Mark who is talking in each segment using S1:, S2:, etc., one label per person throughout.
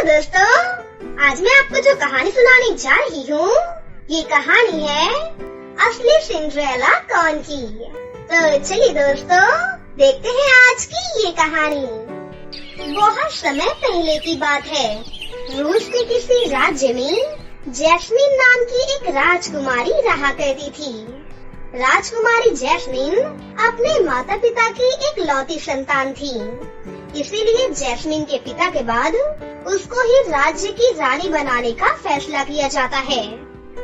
S1: दोस्तों, आज मैं आपको जो कहानी सुनाने जा रही हूँ, ये कहानी है असली सिंड्रेला कौन की। तो चलिए दोस्तों, देखते हैं आज की ये कहानी। बहुत समय पहले की बात है। रूस के किसी राज्य में जैस्मिन नाम की एक राजकुमारी रहा करती थी। राजकुमारी जैस्मिन अपने माता पिता की एक लौती संतान थी, इसीलिए जैस्मिन के पिता के बाद उसको ही राज्य की रानी बनाने का फैसला किया जाता है।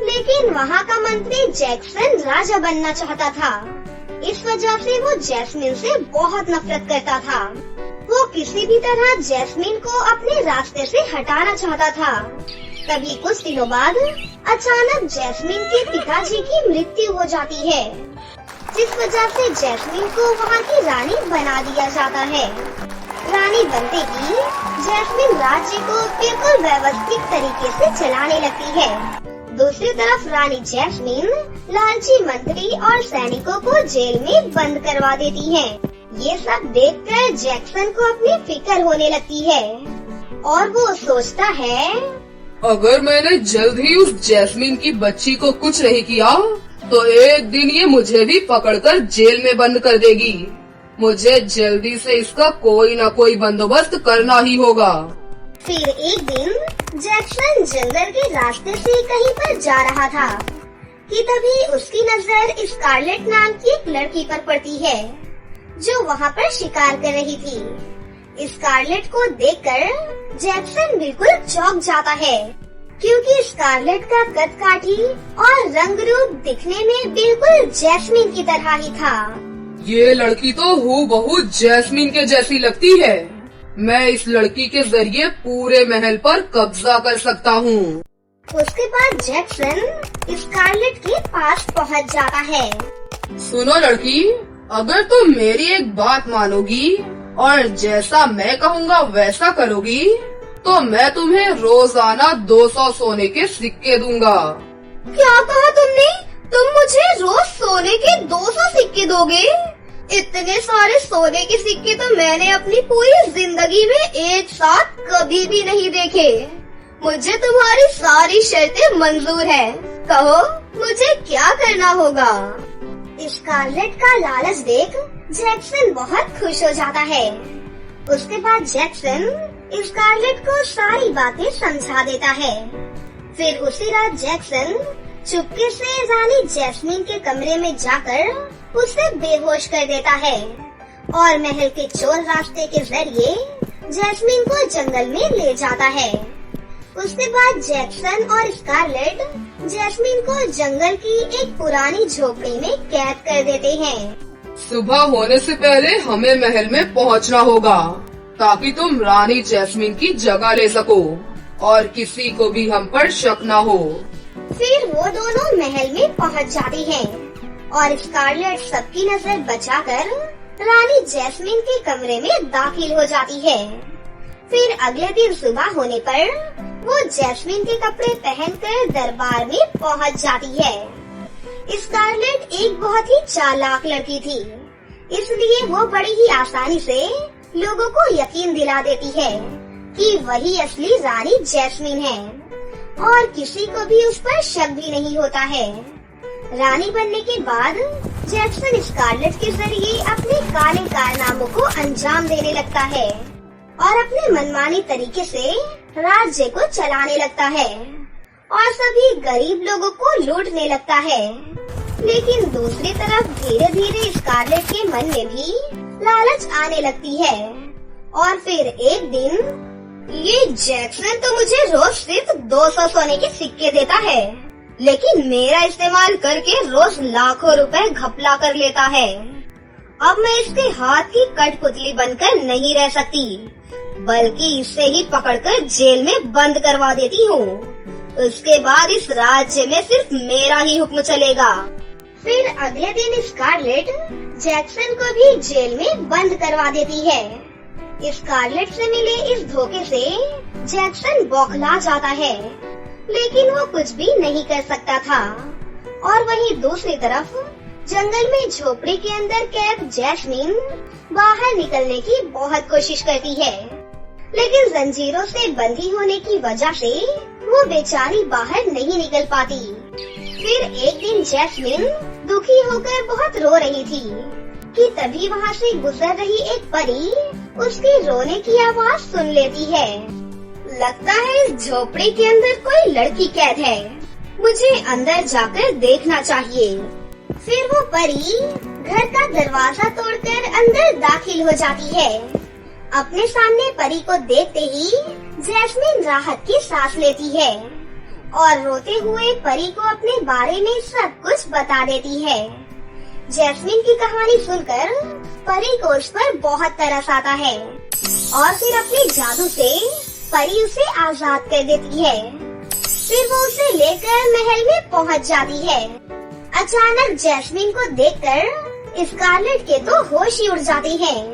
S1: लेकिन वहाँ का मंत्री जैक्सन राजा बनना चाहता था। इस वजह से वो जैस्मिन से बहुत नफरत करता था। वो किसी भी तरह जैस्मिन को अपने रास्ते से हटाना चाहता था। तभी कुछ दिनों बाद अचानक जैस्मिन के पिताजी की मृत्यु हो जाती है, जिस वजह से जैस्मिन को वहाँ की रानी बना दिया जाता है। रानी बनते ही जैस्मिन राज्य को बिल्कुल व्यवस्थित तरीके से चलाने लगती है। दूसरी तरफ रानी जैस्मिन लालची मंत्री और सैनिकों को जेल में बंद करवा देती है। ये सब देखकर जैक्सन को अपनी फिक्र होने लगती है और वो सोचता है,
S2: अगर मैंने जल्द ही उस जैस्मिन की बच्ची को कुछ नहीं किया तो एक दिन ये मुझे भी पकड़कर जेल में बंद कर देगी। मुझे जल्दी से इसका कोई न कोई बंदोबस्त करना ही होगा।
S1: फिर एक दिन जैक्सन जंगल के रास्ते से कहीं पर जा रहा था कि तभी उसकी नजर स्कारलेट नाम की एक लड़की पर पड़ती है, जो वहाँ पर शिकार कर रही थी। स्कारलेट को देखकर जैक्सन बिल्कुल चौंक जाता है, क्योंकि स्कारलेट का कद काठी और रंग रूप दिखने में बिल्कुल जैस्मिन की तरह ही था।
S2: ये लड़की तो हूबहू जैस्मिन के जैसी लगती है। मैं इस लड़की के जरिए पूरे महल पर कब्जा कर सकता हूँ।
S1: उसके बाद जैक्सन स्कारलेट के पास पहुँच जाता है।
S2: सुनो लड़की, अगर तुम मेरी एक बात मानोगी और जैसा मैं कहूँगा वैसा करोगी तो मैं तुम्हें रोजाना 200 सोने के सिक्के दूंगा।
S1: क्या कहा तुमने? तुम मुझे रोज सोने के 200 सिक्के दोगे? इतने सारे सोने के सिक्के तो मैंने अपनी पूरी जिंदगी में एक साथ कभी भी नहीं देखे। मुझे तुम्हारी सारी शर्तें मंजूर है। कहो, मुझे क्या करना होगा? स्कारलेट का लालच देख जैक्सन बहुत खुश हो जाता है। उसके बाद जैक्सन स्कारलेट को सारी बातें समझा देता है। फिर उसी रात जैक्सन चुपके से रानी जैस्मिन के कमरे में जाकर उसे बेहोश कर देता है और महल के चोर रास्ते के जरिए जैस्मिन को जंगल में ले जाता है। उसके बाद जैक्सन और स्कारलेट जैस्मिन को जंगल की एक पुरानी झोपड़ी में कैद कर देते हैं।
S2: सुबह होने से पहले हमें महल में पहुंचना होगा ताकि तुम रानी जैस्मिन की जगह ले सको और किसी को भी हम पर शक न हो।
S1: फिर वो दोनों महल में पहुंच जाती हैं और स्कारलेट सबकी नजर बचाकर रानी जैस्मिन के कमरे में दाखिल हो जाती है। फिर अगले दिन सुबह होने पर वो जैस्मिन के कपड़े पहनकर दरबार में पहुंच जाती है। स्कारलेट एक बहुत ही चालाक लड़की थी, इसलिए वो बड़ी ही आसानी से लोगों को यकीन दिला देती है कि वही असली रानी जैस्मिन है और किसी को भी उस पर शक भी नहीं होता है। रानी बनने के बाद जैक्सन स्कारलेट के जरिए अपने काले कारनामों को अंजाम देने लगता है और अपने मनमानी तरीके से राज्य को चलाने लगता है और सभी गरीब लोगों को लूटने लगता है। लेकिन दूसरी तरफ धीरे धीरे स्कारलेट के मन में भी लालच आने लगती है और फिर एक दिन ये जैक्सन तो मुझे रोज सिर्फ 200 सोने के सिक्के देता है, लेकिन मेरा इस्तेमाल करके रोज लाखों रुपए घपला कर लेता है। अब मैं इसके हाथ की कठपुतली बनकर नहीं रह सकती, बल्कि इसे ही पकड़कर जेल में बंद करवा देती हूँ। उसके बाद इस राज्य में सिर्फ मेरा ही हुक्म चलेगा। फिर अगले दिन स्कारलेट जैक्सन को भी जेल में बंद करवा देती है। स्कारलेट से मिले इस धोखे से जैक्सन बौखला जाता है, लेकिन वो कुछ भी नहीं कर सकता था। और वहीं दूसरी तरफ जंगल में झोपड़ी के अंदर कैद जैस्मिन बाहर निकलने की बहुत कोशिश करती है, लेकिन जंजीरों से बंधी होने की वजह से वो बेचारी बाहर नहीं निकल पाती। फिर एक दिन जैस्मिन दुखी होकर बहुत रो रही थी कि तभी वहाँ से गुजर रही एक परी उसके रोने की आवाज सुन लेती है। लगता है इस झोपड़ी के अंदर कोई लड़की कैद है, मुझे अंदर जाकर देखना चाहिए। फिर वो परी घर का दरवाजा तोड़कर अंदर दाखिल हो जाती है। अपने सामने परी को देखते ही जैस्मिन राहत की सांस लेती है और रोते हुए परी को अपने बारे में सब कुछ बता देती है। जैस्मिन की कहानी सुनकर परी को उस पर बहुत तरस आता है और फिर अपने जादू से परी उसे आजाद कर देती है। फिर वो उसे लेकर महल में पहुंच जाती है। अचानक जैस्मिन को देखकर स्कारलेट के तो होश ही उड़ जाते हैं।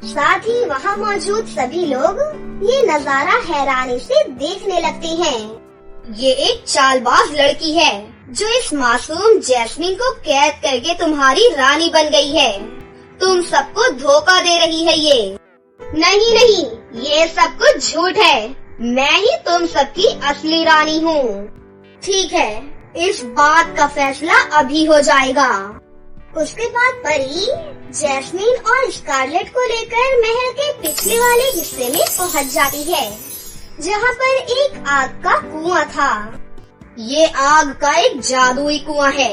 S1: साथ ही वहाँ मौजूद सभी लोग ये नजारा हैरानी से देखने लगते हैं। ये एक चालबाज लड़की है जो इस मासूम जैस्मिन को कैद करके तुम्हारी रानी बन गई है। तुम सबको धोखा दे रही है ये। नहीं, ये सब कुछ झूठ है। मैं ही तुम सबकी असली रानी हूँ। ठीक है, इस बात का फैसला अभी हो जाएगा। उसके बाद परी जैस्मिन और स्कारलेट को लेकर महल के पिछले वाले हिस्से में पहुंच जाती है, जहां पर एक आग का कुआं था। ये आग का एक जादुई कुआं है।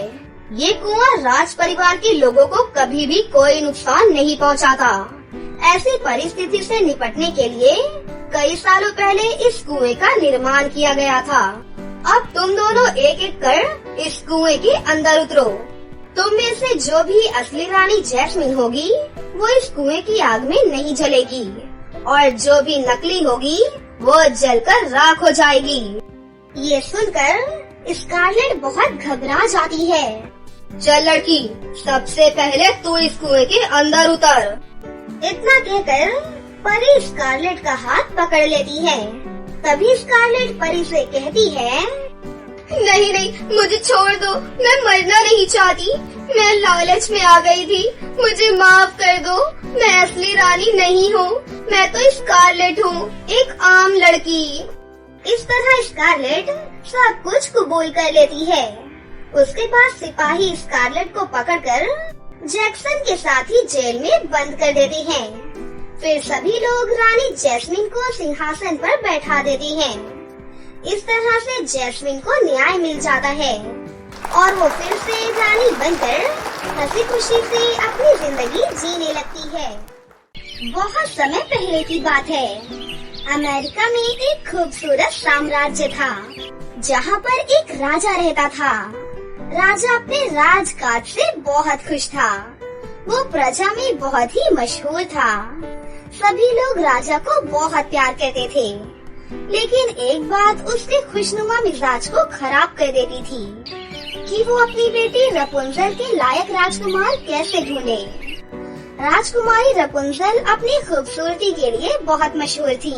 S1: ये कुआं राज परिवार के लोगों को कभी भी कोई नुकसान नहीं पहुंचाता। ऐसी परिस्थिति से निपटने के लिए कई सालों पहले इस कुएं का निर्माण किया गया था। अब तुम दोनों एक एक कर इस कुएं के अंदर उतरो। तुम में से जो भी असली रानी जैस्मिन होगी वो इस कुएं की आग में नहीं जलेगी और जो भी नकली होगी वो जलकर राख हो जाएगी। ये सुनकर स्कारलेट बहुत घबरा जाती है। चल लड़की, सबसे पहले तू इस कुएं के अंदर उतर। इतना कहकर परी स्कारलेट का हाथ पकड़ लेती है। तभी स्कारलेट परी से कहती है, नहीं, मुझे छोड़ दो, मैं मरना नहीं चाहती। मैं लालच में आ गई थी, मुझे माफ कर दो। मैं असली रानी नहीं हूँ, मैं तो स्कारलेट हूँ, एक आम लड़की। इस तरह स्कारलेट सब कुछ कबूल कर लेती है। उसके बाद सिपाही स्कारलेट को पकड़कर जैक्सन के साथ ही जेल में बंद कर देते हैं। फिर सभी लोग रानी जैस्मिन को सिंहासन पर बैठा देते हैं। इस तरह से जैस्मिन को न्याय मिल जाता है और वो फिर से रानी बनकर हंसी खुशी से अपनी जिंदगी जीने लगती है। बहुत समय पहले की बात है। अमेरिका में एक खूबसूरत साम्राज्य था, जहाँ पर एक राजा रहता था। राजा अपने राजकाज से बहुत खुश था। वो प्रजा में बहुत ही मशहूर था। सभी लोग राजा को बहुत प्यार करते थे, लेकिन एक बात उसके खुशनुमा मिजाज को खराब कर देती थी कि वो अपनी बेटी रपुंजल के लायक राजकुमार कैसे ढूंढे। राजकुमारी रपुंजल अपनी खूबसूरती के लिए बहुत मशहूर थी।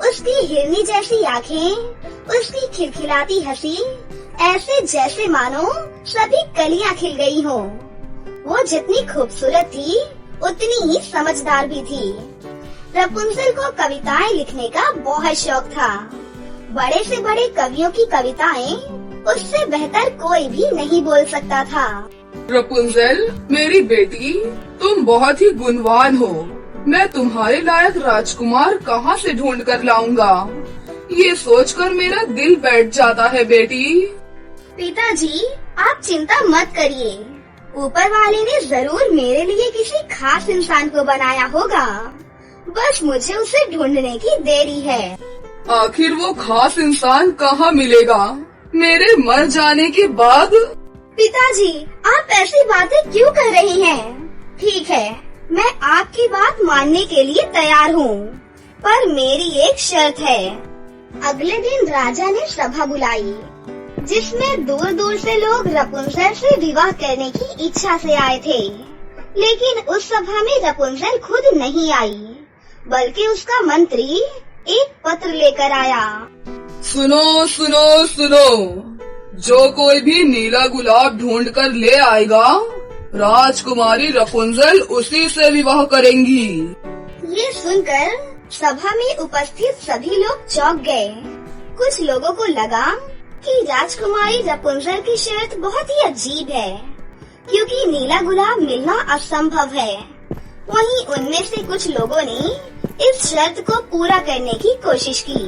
S1: उसकी हिरनी जैसी आँखें, उसकी खिलखिलाती हंसी, ऐसे जैसे मानो सभी कलियां खिल गई हो। वो जितनी खूबसूरत थी उतनी ही समझदार भी थी। रपुंजल को कविताएं लिखने का बहुत शौक था। बड़े से बड़े कवियों की कविताएं उससे बेहतर कोई भी नहीं बोल सकता था।
S2: रपुंजल, मेरी बेटी, तुम बहुत ही गुणवान हो। मैं तुम्हारे लायक राजकुमार कहाँ से ढूंढ कर लाऊंगा, ये सोचकर मेरा दिल बैठ जाता है बेटी।
S1: पिताजी, आप चिंता मत करिए। ऊपर वाले ने जरूर मेरे लिए किसी खास इंसान को बनाया होगा। बस मुझे उसे ढूंढने की देरी है।
S2: आखिर वो खास इंसान कहाँ मिलेगा मेरे मर जाने के बाद?
S1: पिताजी, आप ऐसी बातें क्यों कर रही हैं? ठीक है, मैं आपकी बात मानने के लिए तैयार हूँ, पर मेरी एक शर्त है। अगले दिन राजा ने सभा बुलाई, जिसमें दूर दूर से लोग रपुंजल से विवाह करने की इच्छा से आए थे। लेकिन उस सभा में रपुंजल खुद नहीं आई, बल्कि उसका मंत्री एक पत्र लेकर आया।
S2: सुनो सुनो सुनो, जो कोई भी नीला गुलाब ढूंढ कर ले आएगा, राजकुमारी रपुंजल उसी से विवाह करेंगी।
S1: ये सुनकर सभा में उपस्थित सभी लोग चौंक गए। कुछ लोगों को लगा कि राजकुमारी रपुंजल की शर्त बहुत ही अजीब है, क्योंकि नीला गुलाब मिलना असंभव है। वहीं उनमें से कुछ लोगों ने इस शर्त को पूरा करने की कोशिश की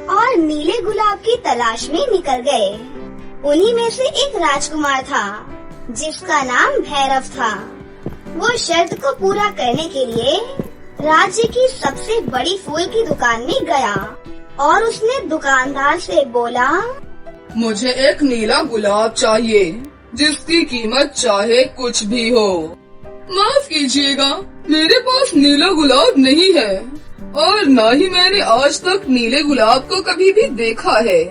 S1: और नीले गुलाब की तलाश में निकल गए। उन्हीं में से एक राजकुमार था जिसका नाम भैरव था। वो शर्त को पूरा करने के लिए राज्य की सबसे बड़ी फूल की दुकान में गया और उसने दुकानदार से बोला,
S2: मुझे एक नीला गुलाब चाहिए जिसकी कीमत चाहे कुछ भी हो। माफ कीजिएगा, मेरे पास नीला गुलाब नहीं है और न ही मैंने आज तक नीले गुलाब को कभी भी देखा है।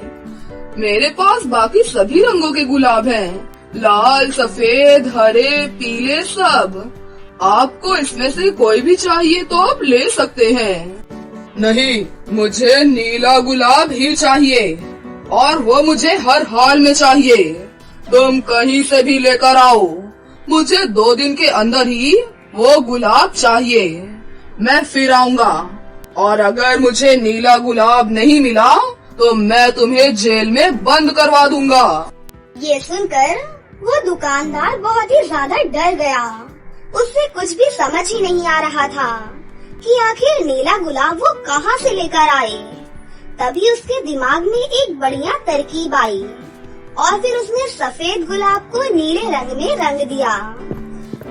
S2: मेरे पास बाकी सभी रंगों के गुलाब हैं, लाल, सफेद, हरे, पीले, सब। आपको इसमें से कोई भी चाहिए तो आप ले सकते हैं। नहीं, मुझे नीला गुलाब ही चाहिए और वो मुझे हर हाल में चाहिए। तुम कहीं से भी लेकर आओ, मुझे 2 दिन के अंदर ही वो गुलाब चाहिए। मैं फिर आऊंगा और अगर मुझे नीला गुलाब नहीं मिला तो मैं तुम्हें जेल में बंद करवा दूंगा।
S1: ये सुनकर वो दुकानदार बहुत ही ज्यादा डर गया। उससे कुछ भी समझ ही नहीं आ रहा था कि आखिर नीला गुलाब वो कहाँ से लेकर आए। तभी उसके दिमाग में एक बढ़िया तरकीब आई और फिर उसने सफेद गुलाब को नीले रंग में रंग दिया।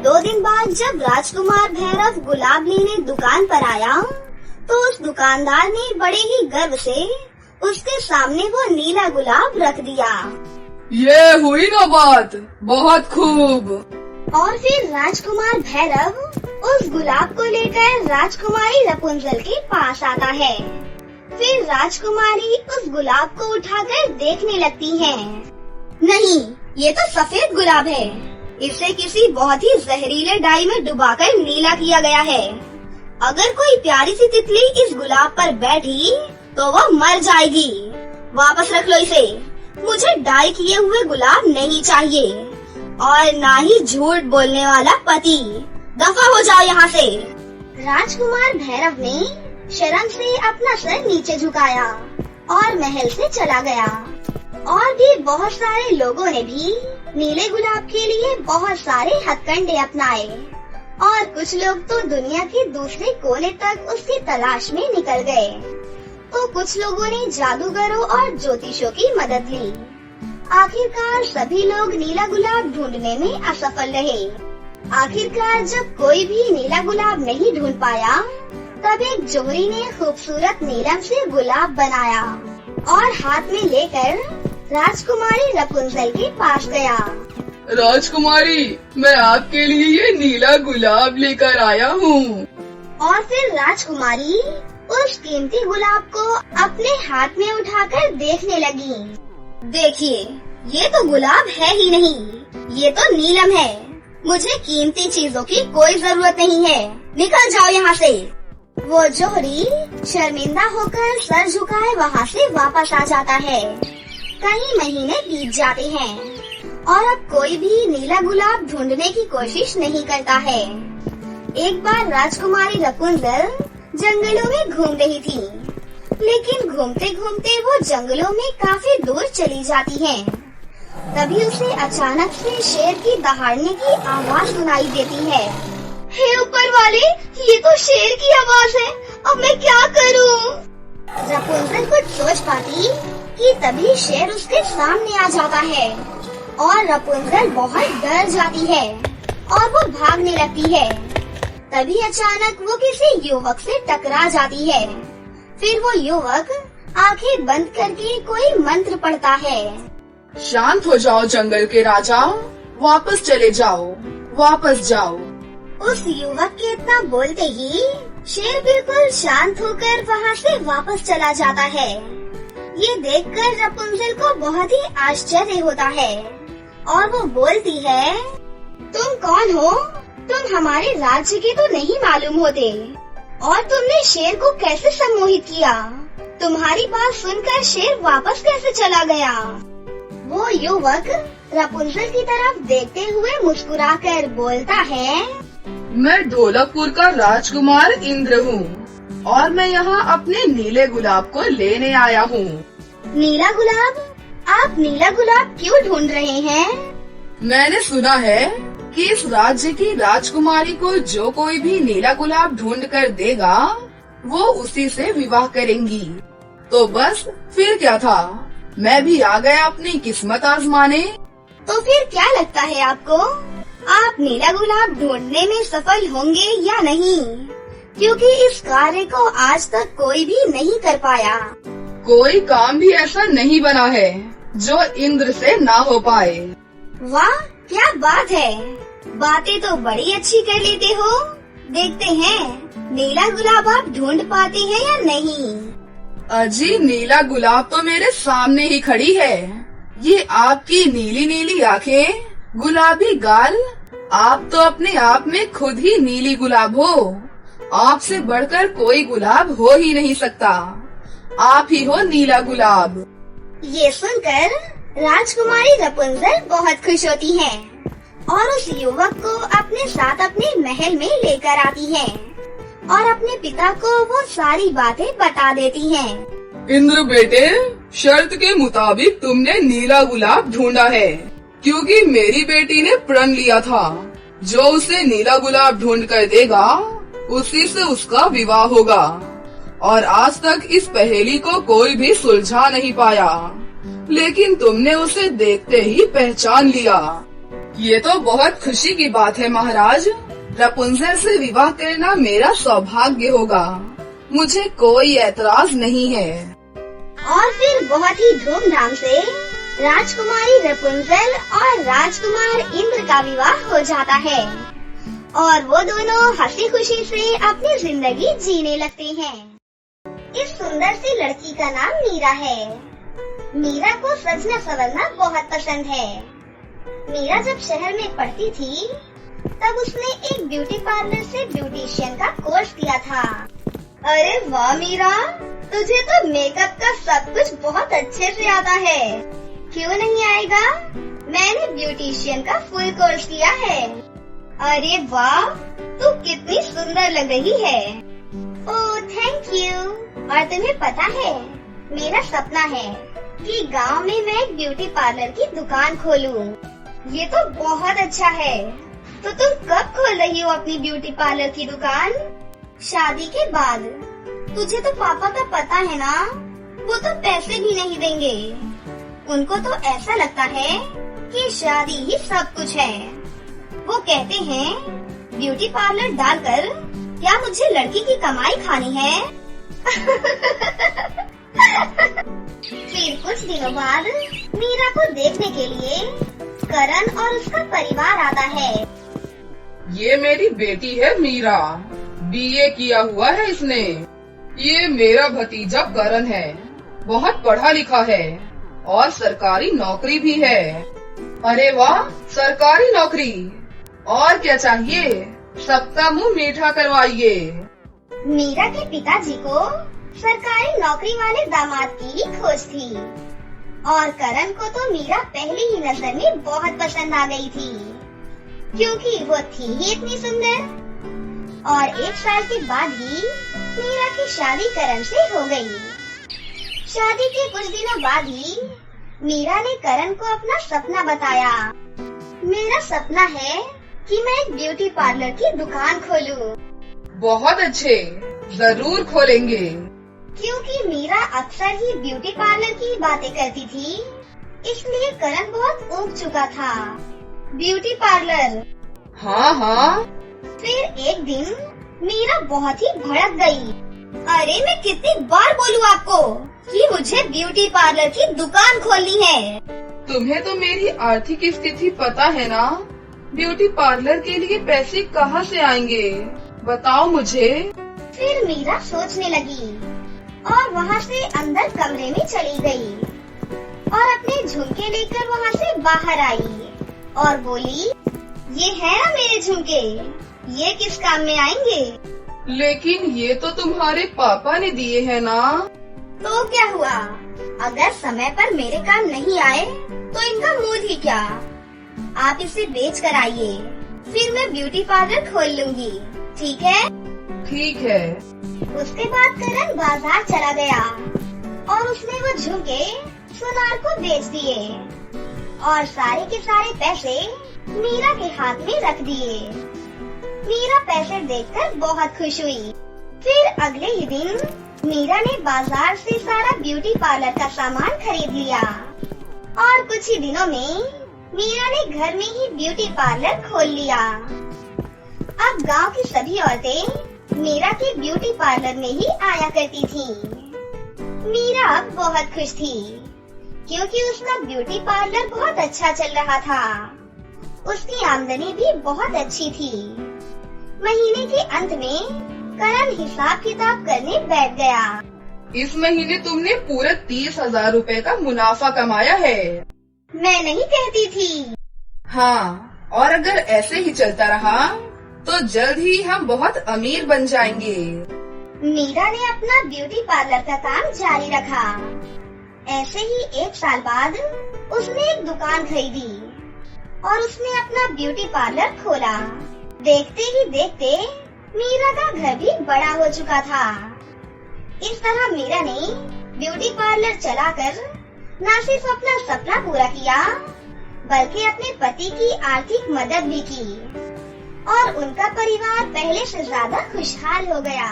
S1: 2 दिन बाद जब राजकुमार भैरव गुलाब लेने दुकान पर आया तो उस दुकानदार ने बड़े ही गर्व से उसके सामने वो नीला गुलाब रख दिया।
S2: ये हुई ना बात, बहुत खूब।
S1: और फिर राजकुमार भैरव उस गुलाब को लेकर राजकुमारी रपुंजल के पास आता है। फिर राजकुमारी उस गुलाब को उठाकर देखने लगती है। नहीं, ये तो सफेद गुलाब है। इसे किसी बहुत ही जहरीले डाई में डुबाकर नीला किया गया है। अगर कोई प्यारी सी तितली इस गुलाब पर बैठी तो वो मर जाएगी। वापस रख लो इसे। मुझे डाई किए हुए गुलाब नहीं चाहिए और ना ही झूठ बोलने वाला पति। दफा हो जाओ यहाँ से। राजकुमार भैरव ने शर्म से अपना सर नीचे झुकाया और महल से चला गया। और भी बहुत सारे लोगों ने भी नीले गुलाब के लिए बहुत सारे हथकंडे अपनाए और कुछ लोग तो दुनिया के दूसरे कोने तक उसकी तलाश में निकल गए। तो कुछ लोगों ने जादूगरों और ज्योतिषों की मदद ली। आखिरकार सभी लोग नीला गुलाब ढूंढने में असफल रहे। आखिरकार जब कोई भी नीला गुलाब नहीं ढूंढ पाया तब एक जोहरी ने खूबसूरत नीलम से गुलाब बनाया और हाथ में लेकर राजकुमारी रपुंजल के पास गया।
S2: राजकुमारी, मैं आपके लिए ये नीला गुलाब लेकर आया हूँ।
S1: और फिर राजकुमारी उस कीमती गुलाब को अपने हाथ में उठाकर देखने लगी। देखिए, ये तो गुलाब है ही नहीं, ये तो नीलम है। मुझे कीमती चीजों की कोई जरूरत नहीं है। निकल जाओ यहाँ से। वो जोहरी शर्मिंदा होकर सर झुकाए वहाँ से वापस आ जाता है। कई महीने बीत जाते हैं और अब कोई भी नीला गुलाब ढूंढने की कोशिश नहीं करता है। एक बार राजकुमारी रपुंजल जंगलों में घूम रही थी, लेकिन घूमते घूमते वो जंगलों में काफी दूर चली जाती है। तभी उसे अचानक से शेर की दहाड़ने की आवाज सुनाई देती है। हे ऊपर वाले, ये तो शेर की आवाज है। अब मैं क्या करूं? रपुंजल कुछ सोच पाती कि तभी शेर उसके सामने आ जाता है और रपुंजल बहुत डर जाती है और वो भागने लगती है। तभी अचानक वो किसी युवक से टकरा जाती है। फिर वो युवक आंखें बंद करके कोई मंत्र पढ़ता है।
S2: शांत हो जाओ जंगल के राजा, वापस चले जाओ, वापस जाओ।
S1: उस युवक के इतना बोलते ही शेर बिल्कुल शांत होकर वहाँ से वापस चला जाता है। ये देखकर रपुंजल को बहुत ही आश्चर्य होता है और वो बोलती है, तुम कौन हो? तुम हमारे राज्य के तो नहीं मालूम होते और तुमने शेर को कैसे सम्मोहित किया? तुम्हारी बात सुनकर शेर वापस कैसे चला गया? वो युवक रपुंजल की तरफ देखते हुए मुस्कुराकर बोलता है,
S2: मैं ढोलकपुर का राजकुमार इंद्र हूँ और मैं यहाँ अपने नीले गुलाब को लेने आया हूँ।
S1: नीला गुलाब? आप नीला गुलाब क्यों ढूंढ रहे हैं?
S2: मैंने सुना है कि इस राज्य की राजकुमारी को जो कोई भी नीला गुलाब ढूंढ कर देगा वो उसी से विवाह करेंगी। तो बस फिर क्या था, मैं भी आ गया अपनी किस्मत आजमाने।
S1: तो फिर क्या लगता है आपको, आप नीला गुलाब ढूंढने में सफल होंगे या नहीं? क्योंकि इस कार्य को आज तक कोई भी नहीं कर पाया।
S2: कोई काम भी ऐसा नहीं बना है जो इंद्र से ना हो पाए।
S1: वाह, क्या बात है! बातें तो बड़ी अच्छी कर लेते हो। देखते हैं नीला गुलाब आप ढूंढ पाते हैं या नहीं।
S2: अजी, नीला गुलाब तो मेरे सामने ही खड़ी है। ये आपकी नीली नीली आंखें, गुलाबी गाल, आप तो अपने आप में खुद ही नीली गुलाब हो। आपसे बढ़कर कोई गुलाब हो ही नहीं सकता। आप ही हो नीला गुलाब।
S1: ये सुनकर राजकुमारी रपुंजल बहुत खुश होती हैं और उस युवक को अपने साथ अपने महल में लेकर आती हैं और अपने पिता को वो सारी बातें बता देती हैं।
S2: इंद्र बेटे, शर्त के मुताबिक तुमने नीला गुलाब ढूंढा है, क्योंकि मेरी बेटी ने प्रण लिया था जो उसे नीला गुलाब ढूंढ कर देगा उसी से उसका विवाह होगा। और आज तक इस पहेली को कोई भी सुलझा नहीं पाया, लेकिन तुमने उसे देखते ही पहचान लिया। ये तो बहुत खुशी की बात है महाराज। रपुंजल से विवाह करना मेरा सौभाग्य होगा, मुझे कोई ऐतराज नहीं है।
S1: और फिर बहुत ही धूमधाम से राजकुमारी रपुंजल और राजकुमार इंद्र का विवाह हो जाता है और वो दोनों हंसी खुशी से अपनी जिंदगी जीने लगते हैं। इस सुंदर सी लड़की का नाम मीरा है। मीरा को सजना संवरना बहुत पसंद है। मीरा जब शहर में पढ़ती थी तब उसने एक ब्यूटी पार्लर से ब्यूटिशियन का कोर्स किया था। अरे वाह मीरा, तुझे तो मेकअप का सब कुछ बहुत अच्छे से आता है। क्यों नहीं आएगा? मैंने ब्यूटिशियन का फुल कोर्स किया है। अरे वाह, तू कितनी सुंदर लग रही है। Oh thank you. और तुम्हें पता है, मेरा सपना है कि गांव में मैं एक ब्यूटी पार्लर की दुकान खोलूं। ये तो बहुत अच्छा है। तो तुम कब खोल रही हो अपनी ब्यूटी पार्लर की दुकान? शादी के बाद। तुझे तो पापा का पता है ना, वो तो पैसे भी नहीं देंगे। उनको तो ऐसा लगता है कि शादी ही सब कुछ है। वो कहते हैं ब्यूटी पार्लर डालकर क्या मुझे लड़की की कमाई खानी है? फिर कुछ दिनों बाद मीरा को देखने के लिए करण और उसका परिवार आता है।
S2: ये मेरी बेटी है मीरा, बीए किया हुआ है इसने। ये मेरा भतीजा करण है, बहुत पढ़ा लिखा है और सरकारी नौकरी भी है। अरे वाह, सरकारी नौकरी! और क्या चाहिए? सबका मुंह मीठा करवाइए।
S1: मीरा के पिताजी को सरकारी नौकरी वाले दामाद की ही खोज थी और करण को तो मीरा पहली ही नजर में बहुत पसंद आ गई थी, क्योंकि वो थी ही इतनी सुंदर। और 1 साल के बाद ही मीरा की शादी करण से हो गई। शादी के कुछ दिनों बाद ही मीरा ने करण को अपना सपना बताया। मेरा सपना है कि मैं एक ब्यूटी पार्लर की दुकान खोलूं।
S2: बहुत अच्छे, जरूर खोलेंगे।
S1: क्योंकि मीरा अक्सर ही ब्यूटी पार्लर की बातें करती थी, इसलिए करण बहुत ऊब चुका था। Beauty parlour.
S2: हाँ हाँ।
S1: फिर एक दिन मीरा बहुत ही भड़क गई। अरे मैं कितनी बार बोलूं आपको कि मुझे ब्यूटी पार्लर की दुकान खोलनी है।
S2: तुम्हें तो मेरी आर्थिक स्थिति पता है ना, ब्यूटी पार्लर के लिए पैसे कहाँ से आएंगे, बताओ मुझे।
S1: फिर मीरा सोचने लगी और वहाँ से अंदर कमरे में चली गई और अपने झुमके लेकर वहाँ से बाहर आई और बोली, ये है ना मेरे झुमके, ये किस काम में आएंगे?
S2: लेकिन ये तो तुम्हारे पापा ने दिए हैं ना।
S1: तो क्या हुआ, अगर समय पर मेरे काम नहीं आए तो इनका मूड ही क्या। आप इसे बेच कर आइए, फिर मैं ब्यूटी पार्लर खोल लूंगी, ठीक है?
S2: ठीक है।
S1: उसके बाद करण बाजार चला गया और उसने वो झुमके सुनार को बेच दिए और सारे के सारे पैसे मीरा के हाथ में रख दिए। मीरा पैसे देखकर बहुत खुश हुई। फिर अगले ही दिन मीरा ने बाजार से सारा ब्यूटी पार्लर का सामान खरीद लिया और कुछ ही दिनों में मीरा ने घर में ही ब्यूटी पार्लर खोल लिया। अब गांव की सभी औरतें मीरा के ब्यूटी पार्लर में ही आया करती थीं। मीरा अब बहुत खुश थी क्योंकि उसका ब्यूटी पार्लर बहुत अच्छा चल रहा था। उसकी आमदनी भी बहुत अच्छी थी। महीने के अंत में करण हिसाब किताब करने बैठ गया।
S2: इस महीने तुमने पूरे 30,000 रुपए का मुनाफा कमाया है।
S1: मैं नहीं कहती थी।
S2: हाँ, और अगर ऐसे ही चलता रहा तो जल्द ही हम बहुत अमीर बन जाएंगे।
S1: मीरा ने अपना ब्यूटी पार्लर का काम जारी रखा। ऐसे ही 1 साल बाद उसने एक दुकान खरीदी और उसने अपना ब्यूटी पार्लर खोला। देखते ही देखते मीरा का घर भी बड़ा हो चुका था। इस तरह मीरा ने ब्यूटी पार्लर चलाकर न सिर्फ अपना सपना पूरा किया बल्कि अपने पति की आर्थिक मदद भी की और उनका परिवार पहले से ज्यादा खुशहाल हो गया।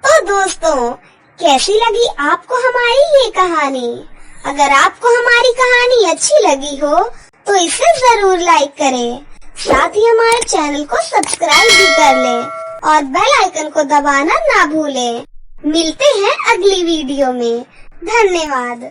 S1: तो दोस्तों, कैसी लगी आपको हमारी ये कहानी? अगर आपको हमारी कहानी अच्छी लगी हो तो इसे जरूर लाइक करें। साथ ही हमारे चैनल को सब्सक्राइब भी कर लें और बेल आइकन को दबाना ना भूलें। मिलते हैं अगली वीडियो में। धन्यवाद।